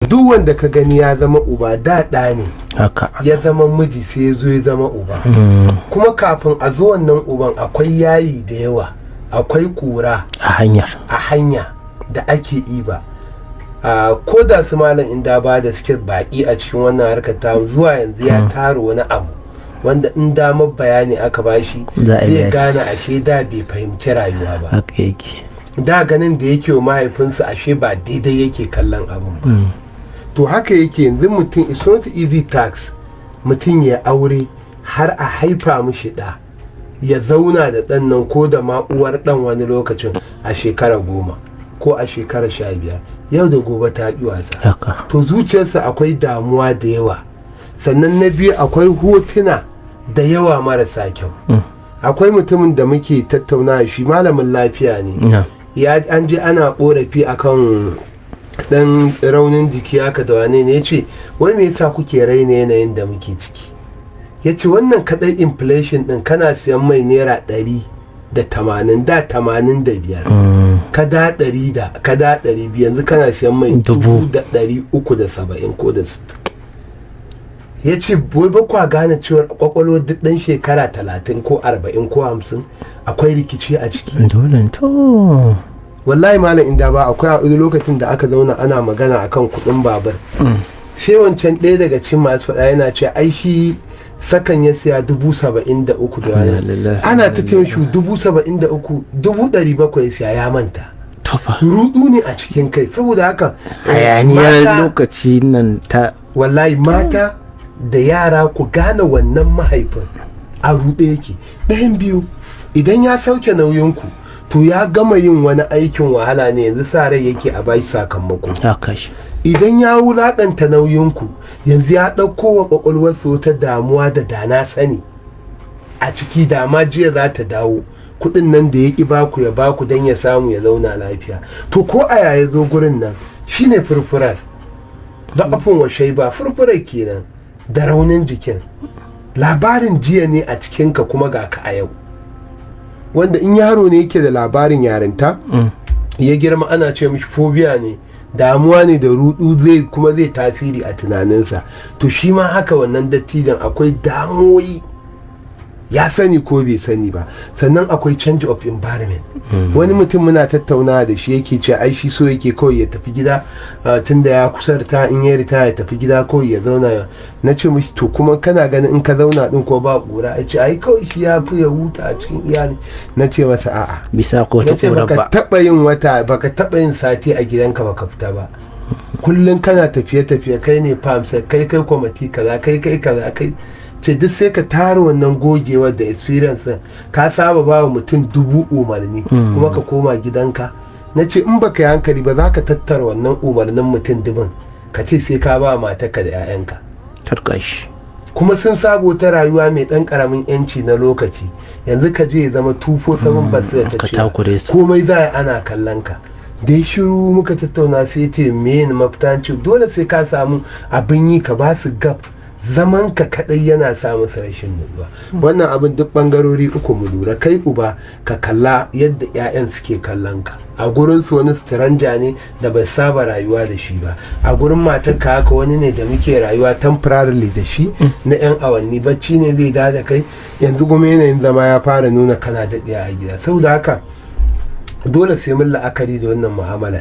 duk wanda ka gani ya zama uba da ɗa ne haka ya zama miji sai ya zo ya zama uba. Kuma kafin a zo wannan uban akwai yayi da yawa, akwai kura a hanya da ake iba. Ko da su malam inda ba da suke baki a cikin wannan harkar ta zuwa yanzu ya taro wani abu wanda in damar bayani aka bashi zai gane ashe da bai fahimci rayuwa ba. Da ganin da yake wa mahaifinsa ashe ba daidai yake kallon abin ba. To haka yake yanzu mutum, it's not easy task mutum ya aure har a haifa mishi ɗa ya zauna da ɗan nan ko da ma uwar ɗan wani lokacin a shekara 10 ko a shekara 15, yau da gobe ta ƙi wasa. To zuciyarsa akwai damuwa da yawa. Sannan na biyu akwai hotuna da yawa marasa kyau. Akwai mutumin da muke tattauna shi malamin lafiya ne, an je ana korafi akan dan raunin jiki haka da wane ne, ya ce wai me yasa kuke raina yanayin da muke ciki. Ya ce wannan kadai inflation din kana siyan mai naira 180 da 85 kada 100 da kada 200 yanzu kana siyan mai 370 ko da 60. Ya ce wai ba kwa gane cewar kwakwalwar duk dan shekara 30 ko 40 ko 50 akwai rikici a ciki. Dole to wallahi malam inda ba akwai a lokacin da aka zauna ana magana akan kudin babur, sai wancan ɗaya daga cikin masu faɗa yana ce ai shi sakan ya siya 73,000 da wani, ana ta ce shi 73,000 700 ya siya ya manta. Rudu ne a cikin kai. Saboda haka hayaniyar lokaci nan ta wallahi mata da yara ku gane wannan mahaifin a ruɗe yake. Ɗayan biyu, idan ya sauke nauyinku to ya gama yin wani aikin wahala ne, yanzu sa rai yake a bashi sakamako. Idan ya wulaƙanta nauyinku yanzu ya ɗauko wa ƙwaƙwalwarsa wata damuwa da dana sani a ciki, dama jiya za ta dawo, kuɗin nan da ya ƙi baku ya baku don ya samu ya zauna lafiya. To ko a yaya zo gurin nan shine furfurar da afin washai ba furfurar kenan da raunin jikin. Labarin jiya ne a cikinka kuma ga ka a yau, wanda in yaro ne yake da labarin yarinta ya girma ana ce mishi phobia ne, damuwa ne da rudu zai tasiri a tunaninsa. To shi ma haka wannan dattijan akwai damuwoyi, ya sani ko bai sani ba. Sannan akwai change of environment. Wani mutum muna tattaunawa da shi yake ce ai shi so yake kawai ya tafi gida tunda ya kusa rita, in ya rita ya tafi gida kawai ya zauna. Na ce mishi to kuma kana ganin in ka zauna din ko ba kura? A ce ai kawai shi ya fi ya huta a cikin iyali. Na ce masa a'a, bisa ko ta kura ba. Baka taba yin wata, baka taba yin sati a gidanka baka fita ba. Kullun kana tafiye kai ne famsa, kai kwamati kaza, kai kaza, kai ce duk sai ka tara wannan gogewar da experience ka saba ba wa mutum 1000 umarni kuma ka koma gidanka. Na ce in baka yi hankali ba za ka tattara wannan umarnin mutum 1000 ka ce sai ka ba matarka da 'ya'yanka. Tarkashi kuma sun sabo ta rayuwa mai dan karamin yanci na lokaci, yanzu ka je ya zama 247 basu da ta ce komai za ana kallon ka. Da ya shiru muka tattauna sai ce me ne mafita, ce dole sai ka samu abin yi ka ba su gab, zaman ka kadai yana sa musu rashin nutsuwa. Wannan abin duk bangarori uku mu lura. Kai uba ka kalla yadda 'ya'yan suke kallon ka, a gurin su wani stranger ne da bai saba rayuwa da shi ba, a gurin matar ka haka wani ne da muke rayuwa temporarily da shi na 'yan awanni, bacci ne zai da kai, yanzu kuma yanayin zama ya fara nuna kana daɗe a gida. Saboda haka dole sai mun la'akari da wannan mu'amala.